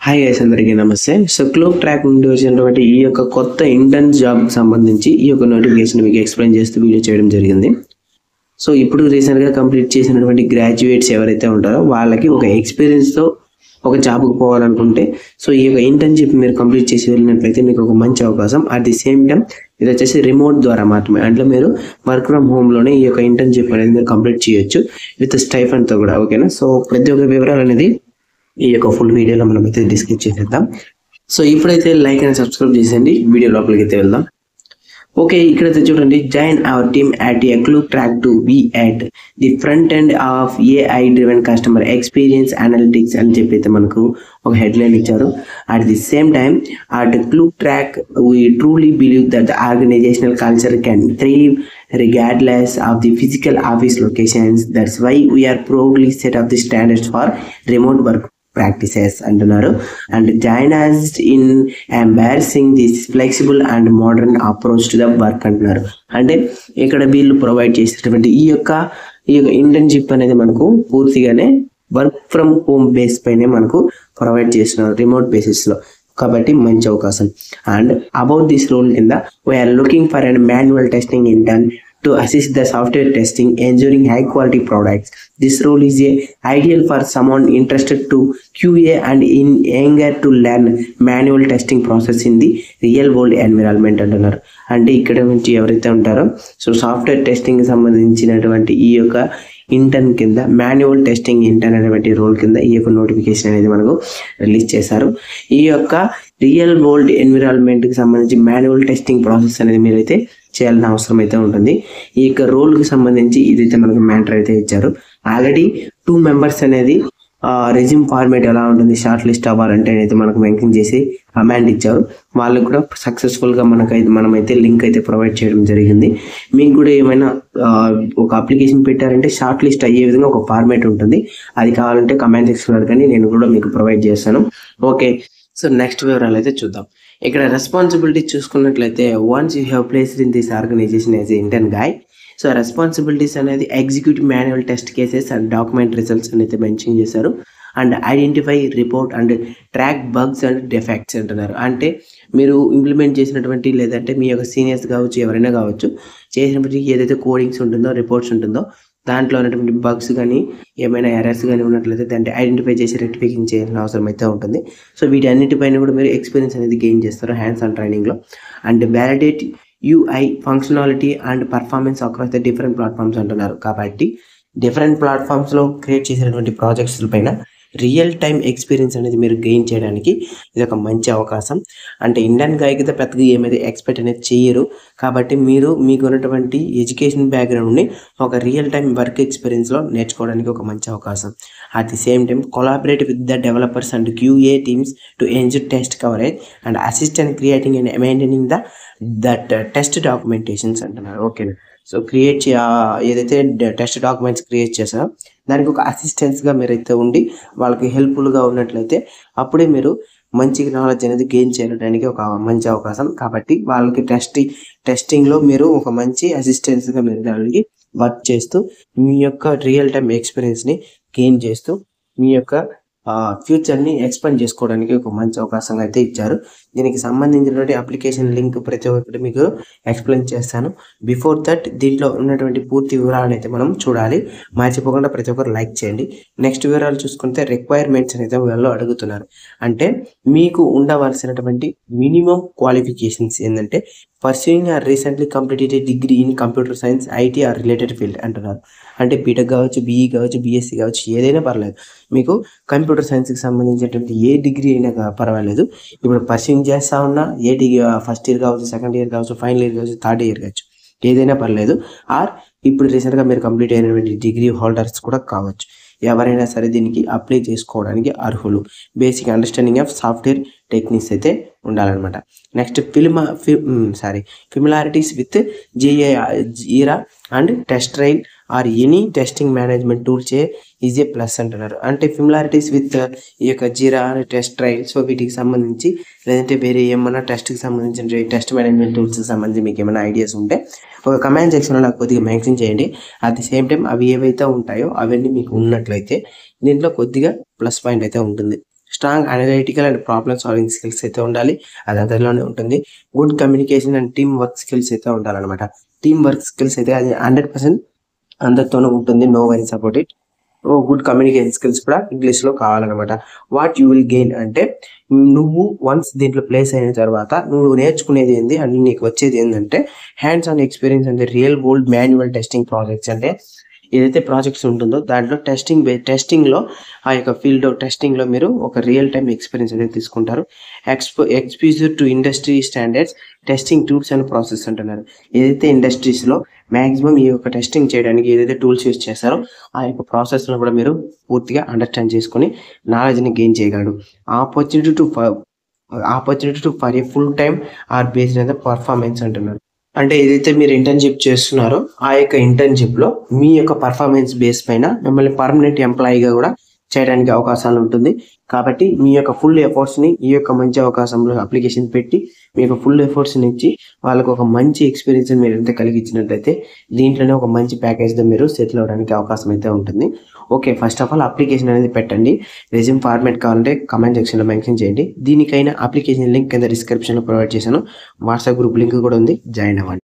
Hi guys, అందరికీ నమస్తే. So clock track నుండి వచ్చినటువంటి ఈ యొక్క కొత్త ఇంటర్న్ జాబ్కి సంబంధించి ఈ యొక్క నోటిఫికేషన్ మీకు ఎక్స్ప్లెయిన్ చేస్తూ వీడియో చేయడం జరిగింది. సో ఇప్పుడు రీసెంట్గా కంప్లీట్ చేసినటువంటి గ్రాడ్యుయేట్స్ ఎవరైతే ఉంటారో వాళ్ళకి ఒక ఎక్స్పీరియన్స్తో ఒక జాబ్కి పోవాలనుకుంటే సో ఈ యొక్క ఇంటర్న్షిప్ మీరు కంప్లీట్ చేసి వెళ్ళినట్లయితే మీకు ఒక మంచి అవకాశం. అట్ ది సేమ్ టైం ఇది వచ్చేసి రిమోట్ ద్వారా మాత్రమే, అంటే మీరు వర్క్ ఫ్రమ్ హోమ్లోనే ఈ యొక్క ఇంటర్న్షిప్ అనేది మీరు కంప్లీట్ చేయొచ్చు విత్ స్టైఫండ్తో కూడా. ఓకేనా? సో ప్రతి ఒక్క వివరాలు అనేది ఈ యొక్క ఫుల్ వీడియోలో మనం అయితే డిస్కస్ చేసేద్దాం. సో ఇప్పుడైతే లైక్ అండ్ సబ్స్క్రైబ్ చేసేయండి. వీడియో లోపలికి అయితే వెళ్దాం. ఓకే, ఇక్కడైతే చూడండి, join our team at a Clootrack to be at the front end of AI driven customer experience analytics అని చెప్పి అయితే మనకు ఒక హెడ్లైన్ ఇచ్చారు. At the same time at Clootrack we truly believe that the organisational culture can thrive regardless of the physical office locations. That's why we are proudly set up the standards for remote work practices అంటున్నారు. And join us in embracing this flexible and modern approach to the work అంటున్నారు. అంటే ఇక్కడ వీళ్ళు provide చేసేటటువంటి ఈ యొక్క internship అనేది మనకు పూర్తిగానే వర్క్ ఫ్రమ్ హోమ్ బేస్ పైనే మనకు ప్రొవైడ్ చేస్తున్నారు, రిమోట్ బేసిస్లో. కాబట్టి మంచి అవకాశం. అండ్ అబౌట్ దిస్ రోల్ కింద we are looking for and manual testing intern to assist the software testing, ensuring high quality products. This role is ideal for someone interested to QA and in eager to learn manual testing process in the real world environment అంటున్నారు. అంటే ఇక్కడ నుంచి ఎవరైతే ఉంటారో so software testing సంబంధించినటువంటి ఈ యొక్క intern కింద మాన్యువల్ టెస్టింగ్ ఇంటర్న్ అనేటువంటి రోల్ కింద ఈ యొక్క నోటిఫికేషన్ అనేది మనకు రిలీజ్ చేశారు. ఈ యొక్క రియల్ వరల్డ్ ఎన్విరాన్మెంట్కి సంబంధించి మాన్యువల్ టెస్టింగ్ ప్రాసెస్ అనేది మీరైతే చేయాల్సిన అవసరం అయితే ఉంటుంది. ఈ యొక్క రోల్కి సంబంధించి ఇదైతే మనకు మ్యాటర్ అయితే ఇచ్చారు. ఆల్రెడీ 2 మెంబర్స్ అనేది రెజ్యూమ్ ఫార్మేట్ ఎలా ఉంటుంది, షార్ట్ లిస్ట్ అవ్వాలంటే అయితే మనకు మెన్షన్ చేసి కమాండ్ ఇచ్చారు. వాళ్ళకు కూడా సక్సెస్ఫుల్గా మనమైతే లింక్ అయితే ప్రొవైడ్ చేయడం జరిగింది. మీకు కూడా ఏమైనా ఒక అప్లికేషన్ పెట్టారంటే షార్ట్ లిస్ట్ అయ్యే విధంగా ఒక ఫార్మేట్ ఉంటుంది. అది కావాలంటే కమాండ్ సెక్షన్లో అడగండి, నేను కూడా మీకు ప్రొవైడ్ చేస్తాను. ఓకే, సో నెక్స్ట్ వివరాలు అయితే చూద్దాం. ఇక్కడ రెస్పాన్సిబిలిటీ చూసుకున్నట్లయితే once you have placed in this organization as a intern guy, so responsibilities అనేది execute manual test cases and document results అనేది మెన్షన్ చేశారు. And identify, report and track bugs and defects అంటున్నారు. అంటే మీరు ఇంప్లిమెంట్ చేసినటువంటి లేదంటే మీ యొక్క సీనియర్స్ కావచ్చు, ఎవరైనా కావచ్చు, చేసినటువంటి ఏదైతే కోడింగ్స్ ఉంటుందో, రిపోర్ట్స్ ఉంటుందో దాంట్లో ఉన్నటువంటి బగ్స్ కానీ ఏమైనా ఎర్రర్స్ కానీ ఉన్నట్లయితే దాన్ని ఐడెంటిఫై చేసి రెక్టిఫికేషన్ చేయాల్సిన అవసరం అయితే ఉంటుంది. సో వీటి అన్నిటిపైన కూడా మీరు ఎక్స్పీరియన్స్ అనేది గెయిన్ చేస్తారు హ్యాండ్స్ ఆన్ ట్రైనింగ్లో. And validate UI functionality and performance across the different platforms అంటున్నారు. కాబట్టి డిఫరెంట్ ప్లాట్ఫామ్స్లో క్రియేట్ చేసినటువంటి ప్రాజెక్ట్స్ పైన రియల్ టైం ఎక్స్పీరియన్స్ అనేది మీరు గెయిన్ చేయడానికి ఇది ఒక మంచి అవకాశం. అంటే ఇండియన్ గాయకి పెద్దగా ఏమైతే ఎక్స్పెక్ట్ అనేది చేయరు. కాబట్టి మీకు ఉన్నటువంటి ఎడ్యుకేషన్ బ్యాక్గ్రౌండ్ని ఒక రియల్ టైం వర్క్ ఎక్స్పీరియన్స్లో నేర్చుకోవడానికి ఒక మంచి అవకాశం. At the same time collaborate with the developers and QA teams to ensure test coverage and assist and creating and maintaining that test documentations అంటున్నారు. ఓకేనా? సో ఏదైతే టెస్ట్ డాక్యుమెంట్స్ క్రియేట్ చేశారో దానికి ఒక అసిస్టెన్స్గా మీరైతే ఉండి వాళ్ళకి హెల్ప్ఫుల్గా ఉన్నట్లయితే అప్పుడే మీరు మంచి నాలెడ్జ్ అనేది గెయిన్ చేయడానికి ఒక మంచి అవకాశం. కాబట్టి వాళ్ళకి టెస్టింగ్లో మీరు ఒక మంచి అసిస్టెన్స్గా మీరు దానికి వర్క్ చేస్తూ మీ యొక్క రియల్ టైం ఎక్స్పీరియన్స్ని గెయిన్ చేస్తూ మీ యొక్క ఫ్యూచర్ని ఎక్స్పాండ్ చేసుకోవడానికి ఒక మంచి అవకాశంగా అయితే ఇచ్చారు. దీనికి సంబంధించినటువంటి అప్లికేషన్ లింక్ ప్రతి ఒక్కటి మీకు ఎక్స్ప్లెయిన్ చేస్తాను. బిఫోర్ దట్ దీంట్లో ఉన్నటువంటి పూర్తి వివరాలను అయితే మనం చూడాలి. మర్చిపోకుండా ప్రతి ఒక్కరు లైక్ చేయండి. నెక్స్ట్ వివరాలు చూసుకుంటే రిక్వైర్మెంట్స్ అయితే వీళ్ళు అడుగుతున్నారు. అంటే మీకు ఉండవలసినటువంటి మినిమం క్వాలిఫికేషన్స్ ఏంటంటే pursuing or recently completed degree in computer science, IT or related field అంటున్నారు. అంటే బీటెక్ కావచ్చు, BE కావచ్చు, BSc కావచ్చు, ఏదైనా పర్లేదు. మీకు కంప్యూటర్ సైన్స్కి సంబంధించినటువంటి ఏ డిగ్రీ అయినా పర్వాలేదు. ఇప్పుడు పర్సూయింగ్ చేస్తా ఉన్నా ఏ డిగ్రీ, ఫస్ట్ ఇయర్ కావచ్చు, సెకండ్ ఇయర్ కావచ్చు, ఫైనల్ ఇయర్ కావచ్చు, థర్డ్ ఇయర్ కావచ్చు, ఏదైనా పర్లేదు. ఆర్ ఇప్పుడు రీసెంట్గా మీరు కంప్లీట్ అయినటువంటి డిగ్రీ హోల్డర్స్ కూడా కావచ్చు. ఎవరైనా సరే దీనికి అప్లై చేసుకోవడానికి అర్హులు. Basic understanding of software techniques అయితే ఉండాలన్నమాట. Next familiarities with Jira and test trail or any testing management tool is a plus అంటున్నారు. అంటే ఫిమిలారిటీస్ విత్ ఈ యొక్క Jira and test trail, so వీటికి సంబంధించి లేదంటే వేరే ఏమన్నా టెస్ట్కి సంబంధించిన టెస్ట్ మేనేజ్మెంట్ టూల్స్కి సంబంధించి మీకు ఏమైనా ఐడియాస్ ఉంటే ఒక కమెంట్ సెక్షన్లో నాకు కొద్దిగా మెన్షన్ చేయండి. అట్ ది సేమ్ టైం అవి ఏవైతే ఉంటాయో అవన్నీ మీకు ఉన్నట్లయితే దీంట్లో కొద్దిగా ప్లస్ పాయింట్ అయితే ఉంటుంది. Strong analytical and problem solving skills అయితే ఉండాలి, అది అందరిలోనే ఉంటుంది. Good communication and team work skills అయితే ఉండాలన్నమాట. టీమ్ వర్క్ స్కిల్స్ అయితే అది 100% అందరితోనూ ఉంటుంది, no worries about it. Good communication skills కూడా ఇంగ్లీష్లో కావాలన్నమాట. వాట్ యూ విల్ గెయిన్ అంటే నువ్వు వన్స్ దీంట్లో ప్లేస్ అయిన తర్వాత నువ్వు నేర్చుకునేది ఏంది అండ్ నీకు వచ్చేది ఏంటంటే హ్యాండ్స్ ఆన్ ఎక్స్పీరియన్స్ అంటే real world manual testing projects. అంటే ఏదైతే ప్రాజెక్ట్స్ ఉంటుందో దాంట్లో టెస్టింగ్లో ఆ యొక్క ఫీల్డ్ టెస్టింగ్లో మీరు ఒక రియల్ టైమ్ ఎక్స్పీరియన్స్ అయితే తీసుకుంటారు. Exposure to industry standards testing tools and process అంటున్నారు. ఏదైతే ఇండస్ట్రీస్లో మ్యాక్సిమం ఈ యొక్క టెస్టింగ్ చేయడానికి ఏదైతే టూల్స్ యూజ్ చేస్తారో ఆ యొక్క ప్రాసెస్లో కూడా మీరు పూర్తిగా అండర్స్టాండ్ చేసుకొని నాలెడ్జ్ని గెయిన్ చేయగలరు. Opportunity to for a full time or based on the performance అంటున్నారు. అంటే ఏదైతే మీరు ఇంటర్న్షిప్ చేస్తున్నారో ఆ యొక్క ఇంటర్న్షిప్లో మీ యొక్క పర్ఫార్మెన్స్ బేస్ పైన మిమ్మల్ని పర్మనెంట్ ఎంప్లాయీగా కూడా చేయడానికి అవకాశాలు ఉంటుంది. కాబట్టి మీ యొక్క ఫుల్ ఎఫర్ట్స్ని ఈ యొక్క మంచి అవకాశంలో అప్లికేషన్ పెట్టి మీ యొక్క ఫుల్ ఎఫర్ట్స్ని ఇచ్చి వాళ్ళకు ఒక మంచి ఎక్స్పీరియన్స్ మీరు ఎంత కలిగించినట్లయితే దీంట్లోనే ఒక మంచి ప్యాకేజ్తో మీరు సెటిల్ అవ్వడానికి అవకాశం అయితే ఉంటుంది. Okay, first of all application అనేది పెట్టండి. రెజ్యూమ్ ఫార్మాట్ కావాలంటే కమెంట్ సెక్షన్లో మెన్షన్ చేయండి. దీనికైనా అప్లికేషన్ లింక్ కింద డిస్క్రిప్షన్లో ప్రొవైడ్ చేశాను. వాట్సాప్ గ్రూప్ లింక్ కూడా ఉంది, జాయిన్ అవ్వండి.